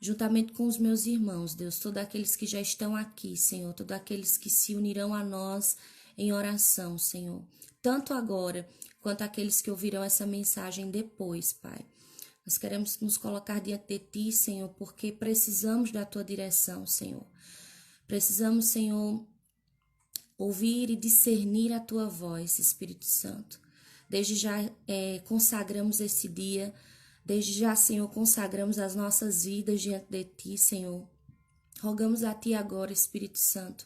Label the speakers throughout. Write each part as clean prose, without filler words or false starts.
Speaker 1: juntamente com os meus irmãos, Deus, todos aqueles que já estão aqui, Senhor, todos aqueles que se unirão a nós em oração, Senhor, tanto agora quanto aqueles que ouvirão essa mensagem depois, Pai. Nós queremos nos colocar diante de Ti, Senhor, porque precisamos da Tua direção, Senhor. Precisamos, Senhor, ouvir e discernir a Tua voz, Espírito Santo. Desde já consagramos esse dia, desde já, Senhor, consagramos as nossas vidas diante de Ti, Senhor. Rogamos a Ti agora, Espírito Santo.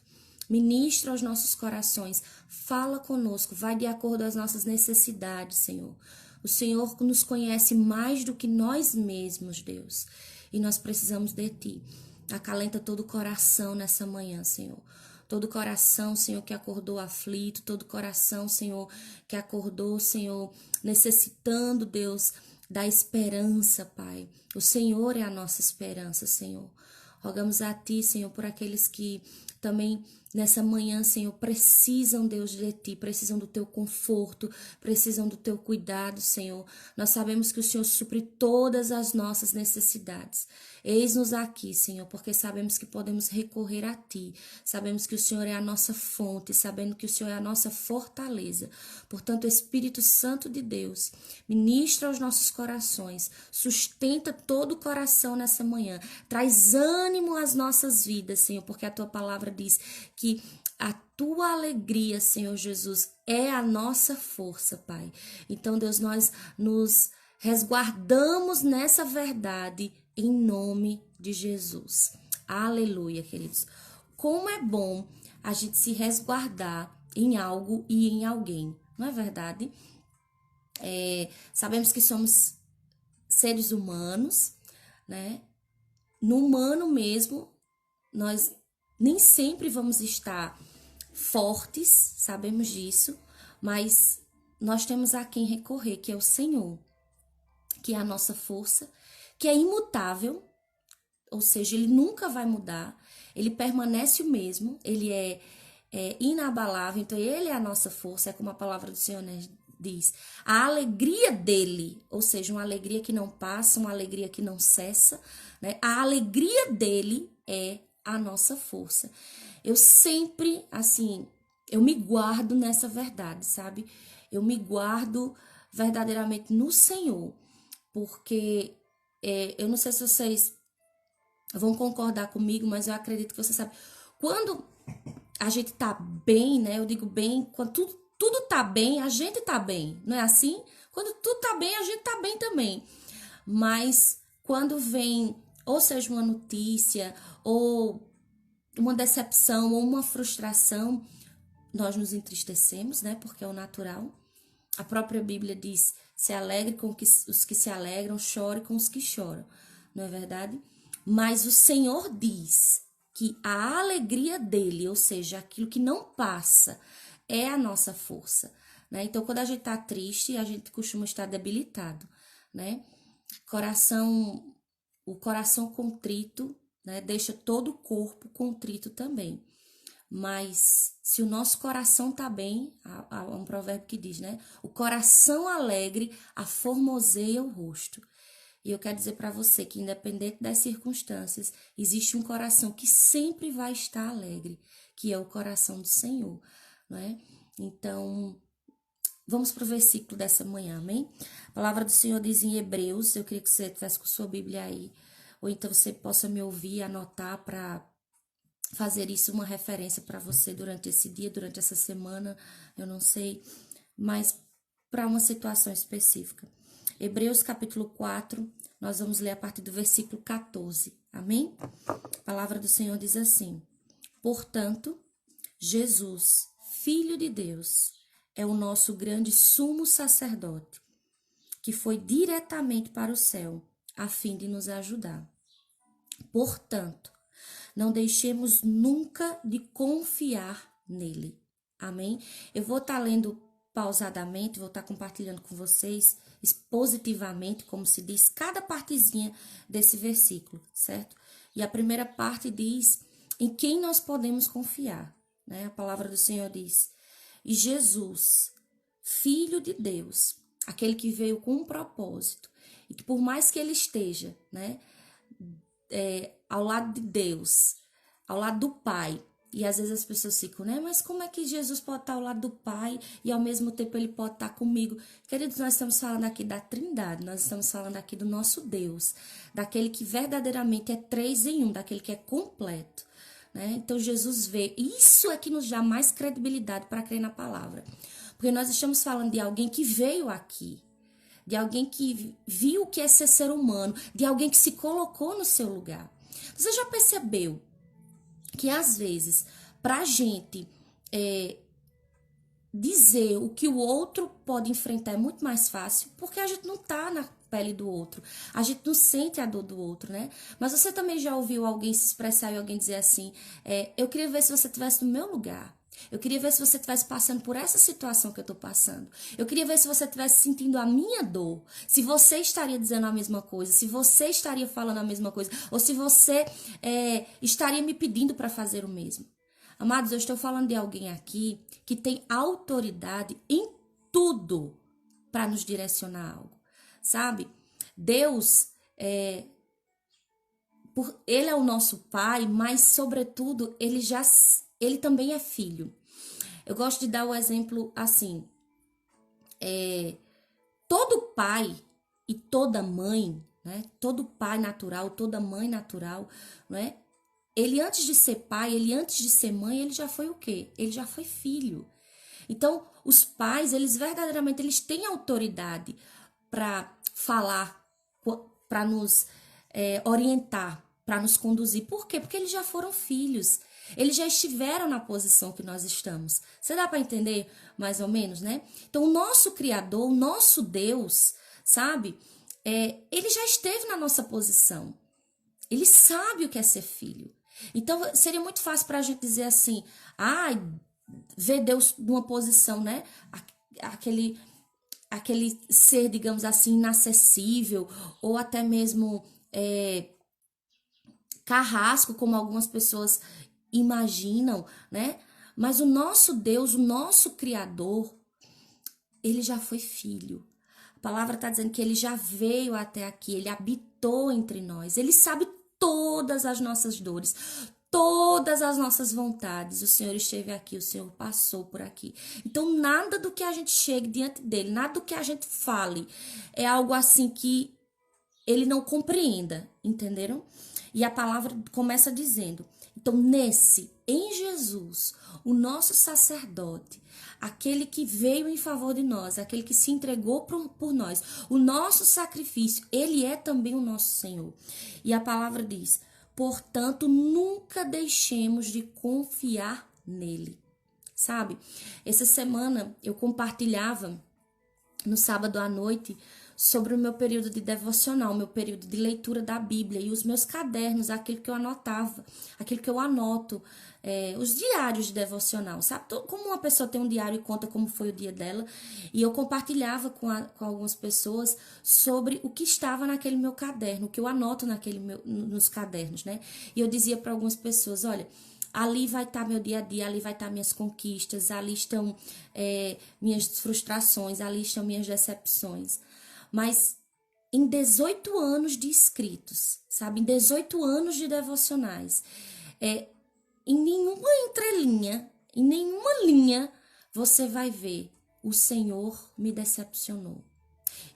Speaker 1: Ministra aos nossos corações, fala conosco, vai de acordo às nossas necessidades, Senhor. O Senhor nos conhece mais do que nós mesmos, Deus, e nós precisamos de Ti. Acalenta todo o coração nessa manhã, Senhor. Todo coração, Senhor, que acordou aflito, todo coração, Senhor, que acordou, Senhor, necessitando, Deus, da esperança, Pai. O Senhor é a nossa esperança, Senhor. Rogamos a Ti, Senhor, por aqueles que também nessa manhã, Senhor, precisam, Deus, de Ti, precisam do Teu conforto, precisam do Teu cuidado, Senhor. Nós sabemos que o Senhor supre todas as nossas necessidades. Eis-nos aqui, Senhor, porque sabemos que podemos recorrer a Ti. Sabemos que o Senhor é a nossa fonte, sabendo que o Senhor é a nossa fortaleza. Portanto, Espírito Santo de Deus, ministra aos nossos corações, sustenta todo o coração nessa manhã, traz ânimo às nossas vidas, Senhor, porque a Tua palavra diz que a Tua alegria, Senhor Jesus, é a nossa força, Pai. Então, Deus, nós nos resguardamos nessa verdade em nome de Jesus. Aleluia, queridos. Como é bom a gente se resguardar em algo e em alguém, não é verdade? Sabemos que somos seres humanos, né? No humano mesmo, nós nem sempre vamos estar fortes, sabemos disso, mas nós temos a quem recorrer, que é o Senhor, que é a nossa força, que é imutável, ou seja, Ele nunca vai mudar, Ele permanece o mesmo, Ele é inabalável, então Ele é a nossa força, é como a palavra do Senhor, né, diz. A alegria dEle, ou seja, uma alegria que não passa, uma alegria que não cessa, né? A alegria dEle é a nossa força. Eu sempre, assim, eu me guardo nessa verdade, sabe? Eu me guardo verdadeiramente no Senhor, porque eu não sei se vocês vão concordar comigo, mas eu acredito que você sabe. Quando a gente tá bem, né? Eu digo bem, quando tudo tá bem, a gente tá bem, não é assim? Quando tudo tá bem, a gente tá bem também. Mas quando vem, ou seja, uma notícia, ou uma decepção, ou uma frustração, nós nos entristecemos, né? Porque é o natural. A própria Bíblia diz: se alegre com os que se alegram, chore com os que choram, não é verdade? Mas o Senhor diz que a alegria dele, ou seja, aquilo que não passa, é a nossa força, né? Então, quando a gente tá triste, a gente costuma estar debilitado, né? O coração contrito, né, deixa todo o corpo contrito também. Mas se o nosso coração tá bem, há um provérbio que diz, né? O coração alegre aformoseia o rosto. E eu quero dizer para você que, independente das circunstâncias, existe um coração que sempre vai estar alegre, que é o coração do Senhor, não é? Então, vamos para o versículo dessa manhã, amém? A palavra do Senhor diz em Hebreus, eu queria que você tivesse com sua Bíblia aí, ou então você possa me ouvir, anotar para fazer isso uma referência para você durante esse dia, durante essa semana, eu não sei, mas para uma situação específica. Hebreus capítulo 4, nós vamos ler a partir do versículo 14, amém? A palavra do Senhor diz assim: portanto, Jesus, Filho de Deus, é o nosso grande sumo sacerdote, que foi diretamente para o céu, a fim de nos ajudar. Portanto, não deixemos nunca de confiar nele. Amém? Eu vou estar lendo pausadamente, vou estar compartilhando com vocês expositivamente, como se diz, cada partezinha desse versículo, certo? E a primeira parte diz em quem nós podemos confiar, né? A palavra do Senhor diz: e Jesus, Filho de Deus, aquele que veio com um propósito, e que por mais que ele esteja, né, ao lado de Deus, ao lado do Pai. E às vezes as pessoas ficam, né? Mas como é que Jesus pode estar ao lado do Pai e ao mesmo tempo ele pode estar comigo? Queridos, nós estamos falando aqui da Trindade, nós estamos falando aqui do nosso Deus, daquele que verdadeiramente é 3 em 1, daquele que é completo, né? Então Jesus veio. Isso é que nos dá mais credibilidade para crer na palavra. Porque nós estamos falando de alguém que veio aqui, de alguém que viu o que é ser humano, de alguém que se colocou no seu lugar. Você já percebeu que às vezes, pra gente dizer o que o outro pode enfrentar é muito mais fácil, porque a gente não tá na pele do outro, a gente não sente a dor do outro, né? Mas você também já ouviu alguém se expressar e alguém dizer assim, eu queria ver se você estivesse no meu lugar. Eu queria ver se você estivesse passando por essa situação que eu tô passando. Eu queria ver se você estivesse sentindo a minha dor. Se você estaria dizendo a mesma coisa, se você estaria falando a mesma coisa, ou se você estaria me pedindo para fazer o mesmo. Amados, eu estou falando de alguém aqui que tem autoridade em tudo para nos direcionar a algo, sabe? Deus, ele é o nosso Pai, mas sobretudo ele também é filho. Eu gosto de dar o exemplo assim, todo pai e toda mãe, né? Todo pai natural, toda mãe natural, né? Ele antes de ser pai, ele antes de ser mãe, ele já foi o quê? Ele já foi filho. Então, os pais, eles verdadeiramente eles têm autoridade para falar, para nos orientar, para nos conduzir. Por quê? Porque eles já foram filhos. Eles já estiveram na posição que nós estamos. Você dá para entender mais ou menos, né? Então, o nosso Criador, o nosso Deus, sabe? Ele já esteve na nossa posição. Ele sabe o que é ser filho. Então, seria muito fácil para a gente dizer assim, ver Deus numa posição, né? Aquele ser, digamos assim, inacessível, ou até mesmo carrasco, como algumas pessoas imaginam, né? Mas o nosso Deus, o nosso Criador, ele já foi filho. A palavra está dizendo que ele já veio até aqui, ele habitou entre nós, ele sabe todas as nossas dores, todas as nossas vontades. O Senhor esteve aqui, o Senhor passou por aqui. Então, nada do que a gente chegue diante dele, nada do que a gente fale, é algo assim que ele não compreenda, entenderam? E a palavra começa dizendo, então em Jesus, o nosso sacerdote, aquele que veio em favor de nós, aquele que se entregou por nós, o nosso sacrifício, ele é também o nosso Senhor. E a palavra diz, portanto, nunca deixemos de confiar nele. Sabe? Essa semana eu compartilhava no sábado à noite sobre o meu período de devocional, meu período de leitura da Bíblia e os meus cadernos, aquilo que eu anotava, aquilo que eu anoto, os diários de devocional, sabe? Como uma pessoa tem um diário e conta como foi o dia dela, e eu compartilhava com algumas pessoas sobre o que estava naquele meu caderno, o que eu anoto nos cadernos, né? E eu dizia para algumas pessoas, olha, ali vai estar meu dia a dia, ali vai estar minhas conquistas, ali estão minhas frustrações, ali estão minhas decepções. Mas em 18 anos de escritos, sabe? Em 18 anos de devocionais, em nenhuma entrelinha, em nenhuma linha, você vai ver o Senhor me decepcionou.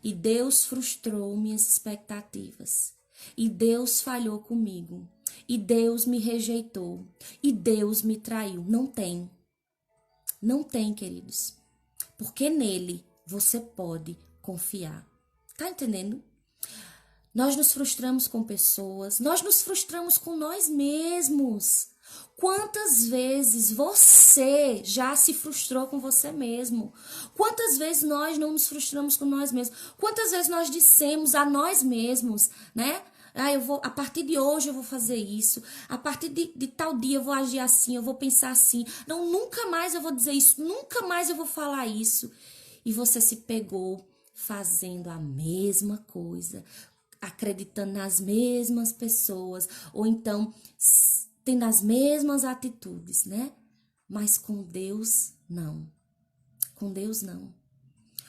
Speaker 1: E Deus frustrou minhas expectativas. E Deus falhou comigo. E Deus me rejeitou. E Deus me traiu. Não tem. Não tem, queridos. Porque nele você pode confiar. Tá entendendo? Nós nos frustramos com pessoas. Nós nos frustramos com nós mesmos. Quantas vezes você já se frustrou com você mesmo? Quantas vezes nós não nos frustramos com nós mesmos? Quantas vezes nós dissemos a nós mesmos, né? A partir de hoje eu vou fazer isso. A partir de tal dia eu vou agir assim, eu vou pensar assim. Não, nunca mais eu vou dizer isso, nunca mais eu vou falar isso. E você se pegou fazendo a mesma coisa, acreditando nas mesmas pessoas, ou então tendo as mesmas atitudes, né? Mas com Deus, não. Com Deus, não.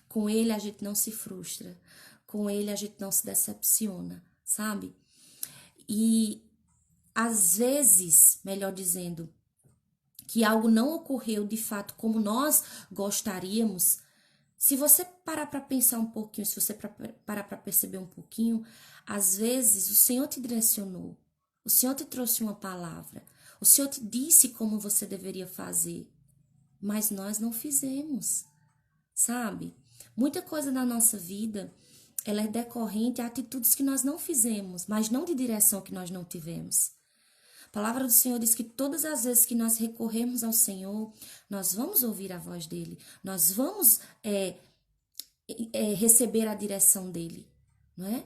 Speaker 1: Com Ele a gente não se frustra. Com Ele a gente não se decepciona, sabe? E às vezes, melhor dizendo, que algo não ocorreu de fato como nós gostaríamos, se você parar para pensar um pouquinho, se você parar para perceber um pouquinho, às vezes o Senhor te direcionou, o Senhor te trouxe uma palavra, o Senhor te disse como você deveria fazer, mas nós não fizemos, sabe? Muita coisa na nossa vida, ela é decorrente a atitudes que nós não fizemos, mas não de direção que nós não tivemos. A palavra do Senhor diz que todas as vezes que nós recorremos ao Senhor, nós vamos ouvir a voz dele, nós vamos receber a direção dele, não é?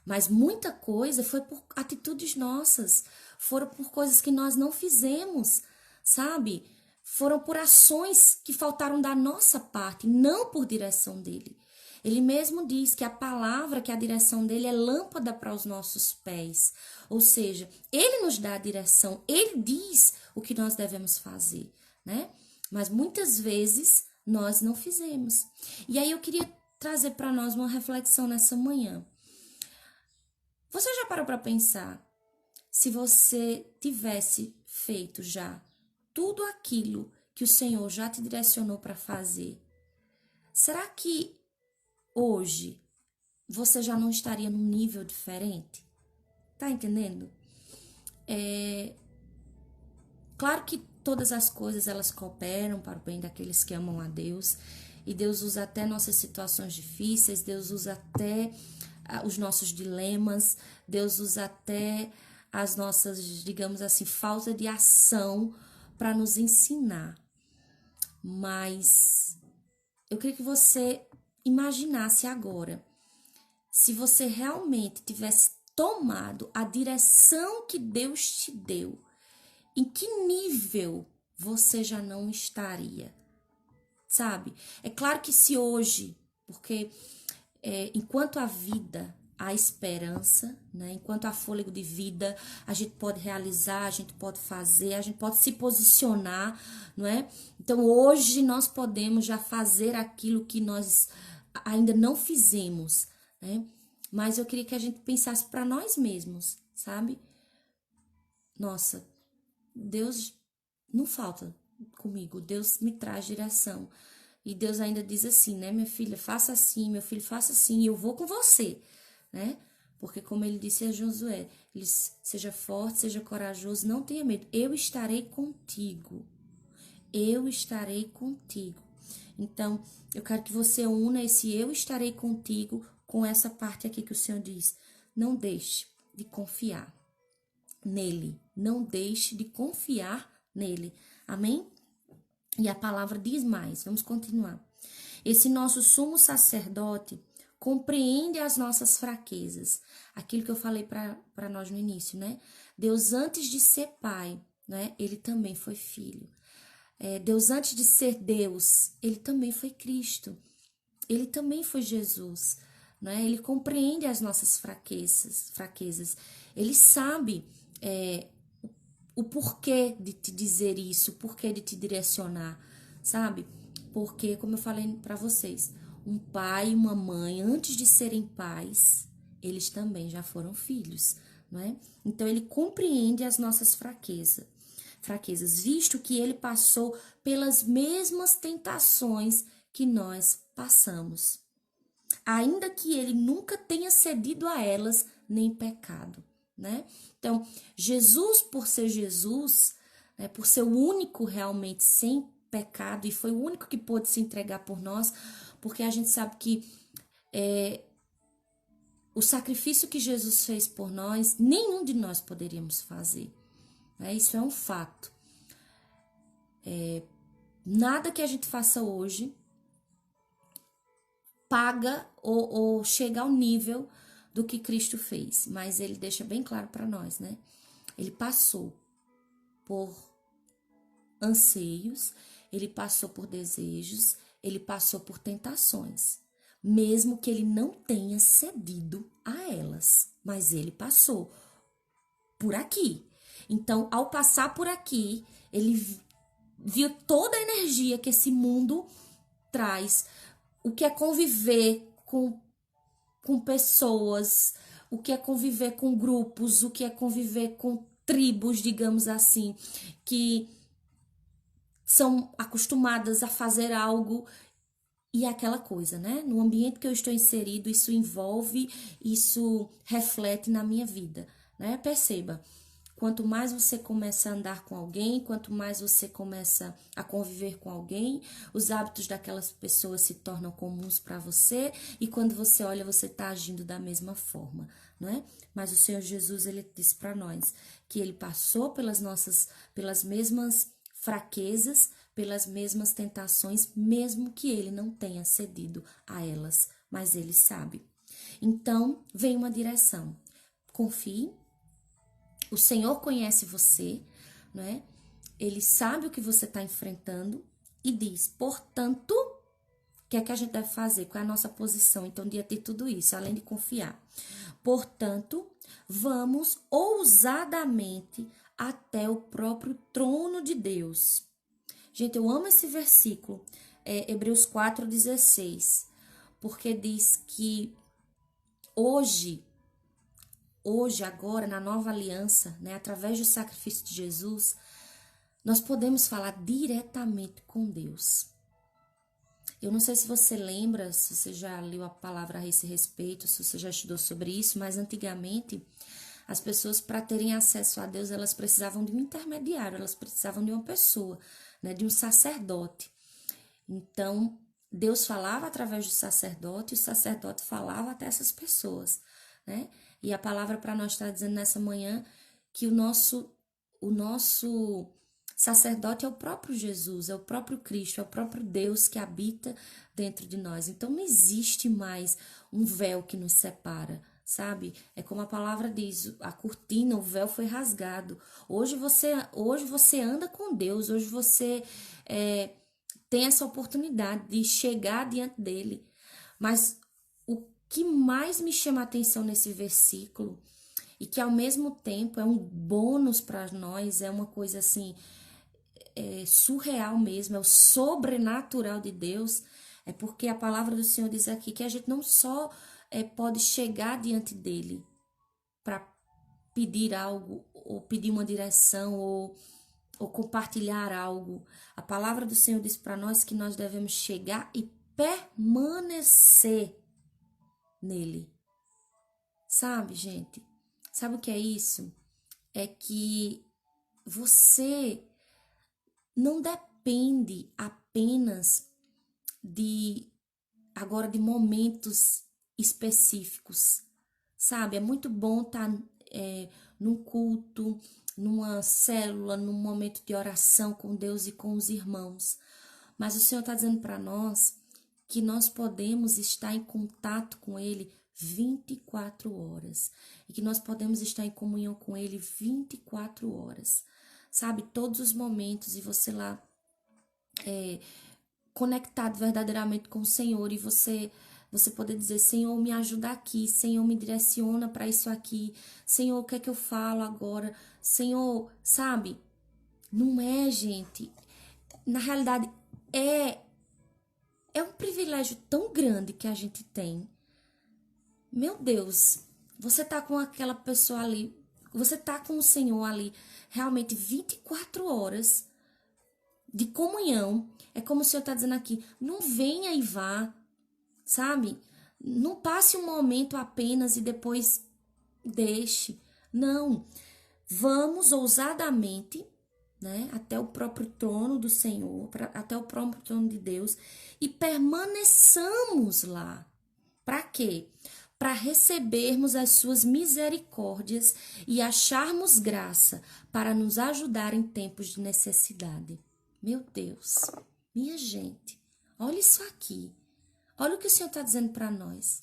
Speaker 1: Mas muita coisa foi por atitudes nossas, foram por coisas que nós não fizemos, sabe? Foram por ações que faltaram da nossa parte, não por direção dele. Ele mesmo diz que a palavra, que a direção dele é lâmpada para os nossos pés. Ou seja, ele nos dá a direção, ele diz o que nós devemos fazer, né? Mas muitas vezes nós não fizemos. E aí eu queria trazer para nós uma reflexão nessa manhã. Você já parou para pensar se você tivesse feito já tudo aquilo que o Senhor já te direcionou para fazer? Será que hoje você já não estaria num nível diferente? Tá entendendo? Claro que todas as coisas elas cooperam para o bem daqueles que amam a Deus, e Deus usa até nossas situações difíceis, Deus usa até os nossos dilemas, Deus usa até as nossas, digamos assim, falta de ação para nos ensinar. Mas eu queria que você imaginasse agora, se você realmente tivesse tomado a direção que Deus te deu, em que nível você já não estaria? Sabe? É claro que se hoje, porque enquanto há vida, há esperança, né? Enquanto há fôlego de vida, a gente pode realizar, a gente pode fazer, a gente pode se posicionar, não é? Então hoje nós podemos já fazer aquilo que nós ainda não fizemos, né? Mas eu queria que a gente pensasse para nós mesmos, sabe? Nossa, Deus não falta comigo, Deus me traz direção. E Deus ainda diz assim, né, minha filha, faça assim, meu filho, faça assim, e eu vou com você, né? Porque como ele disse a Josué, ele, seja forte, seja corajoso, não tenha medo, eu estarei contigo. Eu estarei contigo. Então, eu quero que você una esse eu estarei contigo com essa parte aqui que o Senhor diz. Não deixe de confiar nele. Não deixe de confiar nele. Amém? E a palavra diz mais. Vamos continuar. Esse nosso sumo sacerdote compreende as nossas fraquezas. Aquilo que eu falei para nós no início, né? Deus, antes de ser pai, né? Ele também foi filho. Deus, antes de ser Deus, ele também foi Cristo. Ele também foi Jesus, né? Ele compreende as nossas fraquezas. Ele sabe o porquê de te dizer isso, o porquê de te direcionar, sabe? Porque, como eu falei para vocês, um pai e uma mãe, antes de serem pais, eles também já foram filhos, não é? Então, ele compreende as nossas fraquezas, visto que ele passou pelas mesmas tentações que nós passamos, ainda que ele nunca tenha cedido a elas nem pecado, né? Então, Jesus, por ser Jesus, né, por ser o único realmente sem pecado, e foi o único que pôde se entregar por nós, porque a gente sabe que o sacrifício que Jesus fez por nós, nenhum de nós poderíamos fazer, né? Isso é um fato. Nada que a gente faça hoje paga ou chega ao nível do que Cristo fez, mas ele deixa bem claro para nós, né? Ele passou por anseios, ele passou por desejos, ele passou por tentações, mesmo que ele não tenha cedido a elas, mas ele passou por aqui. Então, ao passar por aqui, ele viu toda a energia que esse mundo traz, o que é conviver com pessoas, o que é conviver com grupos, o que é conviver com tribos, digamos assim, que são acostumadas a fazer algo e é aquela coisa, né? No ambiente que eu estou inserido, isso envolve, isso reflete na minha vida, né? Perceba, quanto mais você começa a andar com alguém, quanto mais você começa a conviver com alguém, os hábitos daquelas pessoas se tornam comuns para você e quando você olha, você está agindo da mesma forma, não é? Mas o Senhor Jesus, ele disse para nós que ele passou pelas mesmas fraquezas, pelas mesmas tentações, mesmo que ele não tenha cedido a elas, mas ele sabe. Então, vem uma direção. Confie. O Senhor conhece você, não é? Ele sabe o que você está enfrentando e diz, portanto, o que é que a gente deve fazer? Qual é a nossa posição? Então, diante de tudo isso, além de confiar. Portanto, vamos ousadamente até o próprio trono de Deus. Gente, eu amo esse versículo, Hebreus 4,16, porque diz que hoje, agora, na nova aliança, né, através do sacrifício de Jesus, nós podemos falar diretamente com Deus. Eu não sei se você lembra, se você já leu a palavra a esse respeito, se você já estudou sobre isso, mas antigamente as pessoas, para terem acesso a Deus, elas precisavam de um intermediário, elas precisavam de uma pessoa, né, de um sacerdote. Então, Deus falava através do sacerdote e o sacerdote falava até essas pessoas, né? E a palavra para nós está dizendo nessa manhã que o nosso sacerdote é o próprio Jesus, é o próprio Cristo, é o próprio Deus que habita dentro de nós. Então, não existe mais um véu que nos separa, sabe? É como a palavra diz, a cortina, o véu foi rasgado. Hoje você anda com Deus, hoje você tem essa oportunidade de chegar diante dele. Mas o que mais me chama a atenção nesse versículo, e que ao mesmo tempo é um bônus para nós, é uma coisa assim, surreal mesmo, é o sobrenatural de Deus, é porque a palavra do Senhor diz aqui que a gente não só pode chegar diante dele para pedir algo, ou pedir uma direção, ou compartilhar algo. A palavra do Senhor diz para nós que nós devemos chegar e permanecer nele. Sabe, gente? Sabe o que é isso? É que você não depende apenas de momentos específicos, sabe? É muito bom estar num culto, numa célula, num momento de oração com Deus e com os irmãos. Mas o Senhor está dizendo para nós que nós podemos estar em contato com Ele 24 horas. E que nós podemos estar em comunhão com Ele 24 horas. Sabe? Todos os momentos. E você lá conectado verdadeiramente com o Senhor. E você poder dizer, Senhor, me ajuda aqui. Senhor, me direciona para isso aqui. Senhor, o que é que eu falo agora? Senhor, sabe? Não é, gente. Na realidade, é um privilégio tão grande que a gente tem. Meu Deus, você tá com aquela pessoa ali, você tá com o Senhor ali, realmente 24 horas de comunhão. É como o Senhor tá dizendo aqui, não venha e vá, sabe? Não passe um momento apenas e depois deixe. Não, vamos ousadamente, né, até o próprio trono do Senhor, até o próprio trono de Deus e permaneçamos lá. Para quê? Para recebermos as suas misericórdias e acharmos graça para nos ajudar em tempos de necessidade. Meu Deus, minha gente, olha isso aqui. Olha o que o Senhor está dizendo para nós.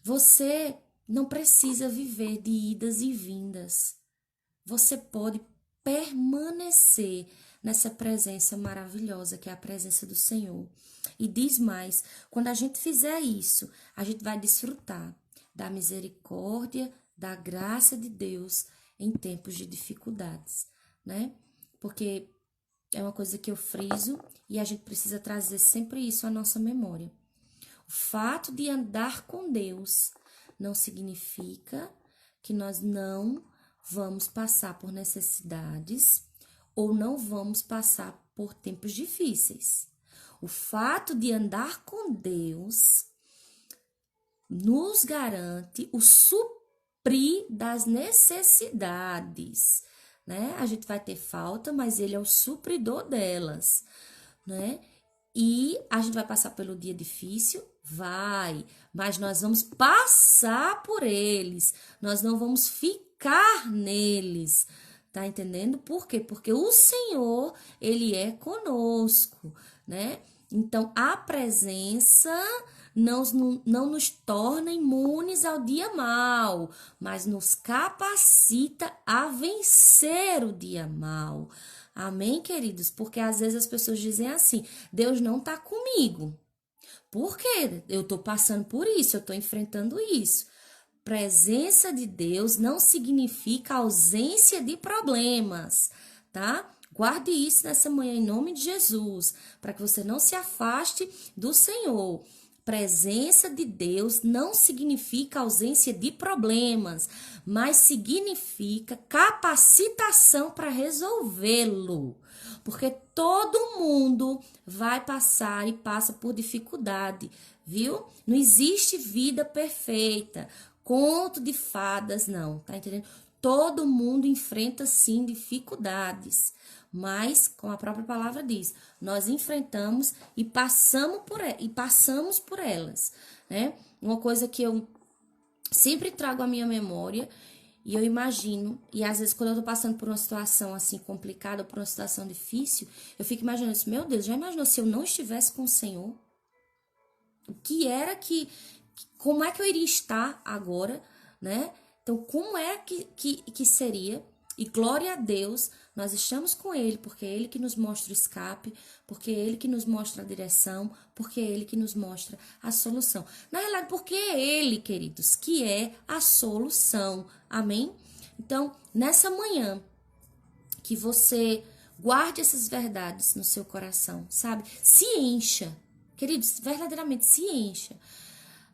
Speaker 1: Você não precisa viver de idas e vindas. Você pode permanecer nessa presença maravilhosa que é a presença do Senhor. E diz mais, quando a gente fizer isso, a gente vai desfrutar da misericórdia, da graça de Deus em tempos de dificuldades, né? Porque é uma coisa que eu friso e a gente precisa trazer sempre isso à nossa memória. O fato de andar com Deus não significa que nós não vamos passar por necessidades ou não vamos passar por tempos difíceis. O fato de andar com Deus nos garante o suprir das necessidades, né? A gente vai ter falta, mas ele é o supridor delas, né? E a gente vai passar pelo dia difícil? Vai, mas nós vamos passar por eles, nós não vamos ficar neles, tá entendendo? Por quê? Porque o Senhor, ele é conosco, né? Então, a presença não nos torna imunes ao dia mau, mas nos capacita a vencer o dia mau. Amém, queridos? Porque às vezes as pessoas dizem assim: Deus não tá comigo. Por quê? Eu tô passando por isso, eu tô enfrentando isso. Presença de Deus não significa ausência de problemas, tá? Guarde isso nessa manhã em nome de Jesus, para que você não se afaste do Senhor. Presença de Deus não significa ausência de problemas, mas significa capacitação para resolvê-lo. Porque todo mundo vai passar e passa por dificuldade, viu? Não existe vida perfeita. Conto de fadas, não, tá entendendo? Todo mundo enfrenta sim dificuldades, mas, como a própria palavra diz, nós enfrentamos e passamos por elas, né? Uma coisa que eu sempre trago à minha memória e eu imagino, e às vezes quando eu tô passando por uma situação assim complicada ou por uma situação difícil, eu fico imaginando assim, meu Deus, já imaginou se eu não estivesse com o Senhor? O que era como é que eu iria estar agora, né? Então, como é que seria? E glória a Deus, nós estamos com Ele, porque é Ele que nos mostra o escape, porque é Ele que nos mostra a direção, porque é Ele que nos mostra a solução. Na realidade, porque é Ele, queridos, que é a solução. Amém? Então, nessa manhã, que você guarde essas verdades no seu coração, sabe? Se encha, queridos, verdadeiramente se encha.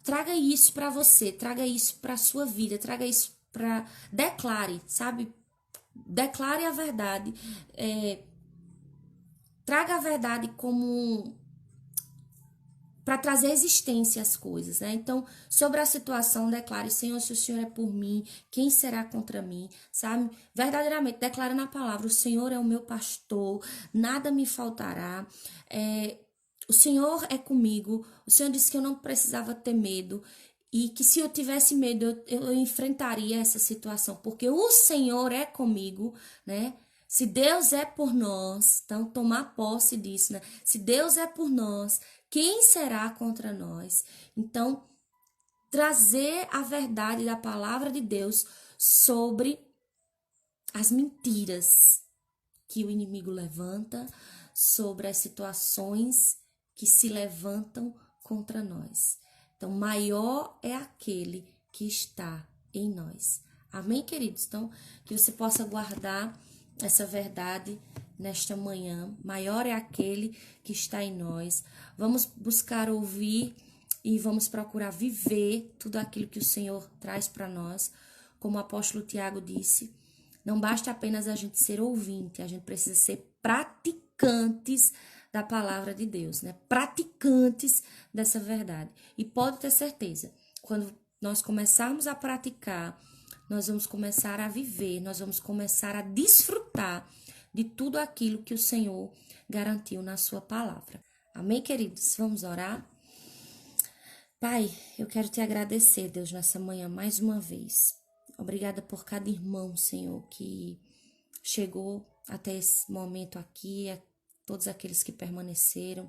Speaker 1: Traga isso para você, traga isso para sua vida, traga isso para declare, sabe? Declare a verdade. Traga a verdade como para trazer existência às coisas, né? Então, sobre a situação, declare: Senhor, se o Senhor é por mim, quem será contra mim? Sabe? Verdadeiramente, declare na palavra: o Senhor é o meu pastor, nada me faltará. O Senhor é comigo. O Senhor disse que eu não precisava ter medo e que se eu tivesse medo, eu enfrentaria essa situação, porque o Senhor é comigo, né? Se Deus é por nós, então tomar posse disso, né? Se Deus é por nós, quem será contra nós? Então, trazer a verdade da palavra de Deus sobre as mentiras que o inimigo levanta, sobre as situações que se levantam contra nós. Então, maior é aquele que está em nós. Amém, queridos? Então, que você possa guardar essa verdade nesta manhã. Maior é aquele que está em nós. Vamos buscar ouvir e vamos procurar viver tudo aquilo que o Senhor traz para nós. Como o apóstolo Tiago disse, não basta apenas a gente ser ouvinte, a gente precisa ser praticantes da palavra de Deus, né? Praticantes dessa verdade. E pode ter certeza, quando nós começarmos a praticar, nós vamos começar a viver, nós vamos começar a desfrutar de tudo aquilo que o Senhor garantiu na sua palavra. Amém, queridos? Vamos orar? Pai, eu quero te agradecer, Deus, nessa manhã mais uma vez. Obrigada por cada irmão, Senhor, que chegou até esse momento aqui, a todos aqueles que permaneceram,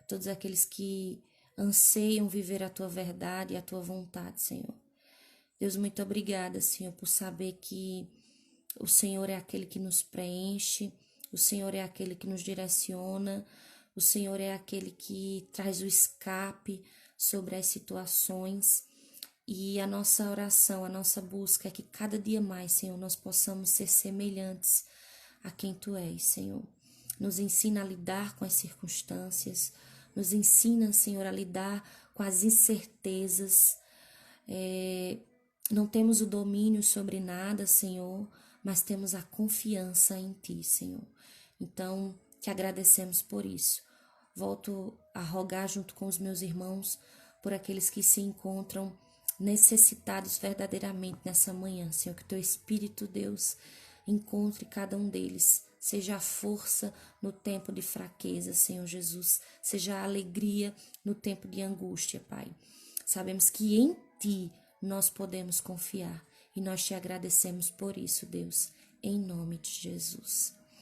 Speaker 1: a todos aqueles que anseiam viver a tua verdade e a tua vontade, Senhor. Deus, muito obrigada, Senhor, por saber que o Senhor é aquele que nos preenche, o Senhor é aquele que nos direciona, o Senhor é aquele que traz o escape sobre as situações. E a nossa oração, a nossa busca é que cada dia mais, Senhor, nós possamos ser semelhantes a quem Tu és, Senhor. Nos ensina a lidar com as circunstâncias, nos ensina, Senhor, a lidar com as incertezas. Não temos o domínio sobre nada, Senhor, mas temos a confiança em Ti, Senhor. Então, te agradecemos por isso. Volto a rogar junto com os meus irmãos por aqueles que se encontram necessitados verdadeiramente nessa manhã, Senhor, que Teu Espírito, Deus, encontre cada um deles, seja a força no tempo de fraqueza, Senhor Jesus, seja a alegria no tempo de angústia, Pai. Sabemos que em Ti nós podemos confiar e nós te agradecemos por isso, Deus, em nome de Jesus.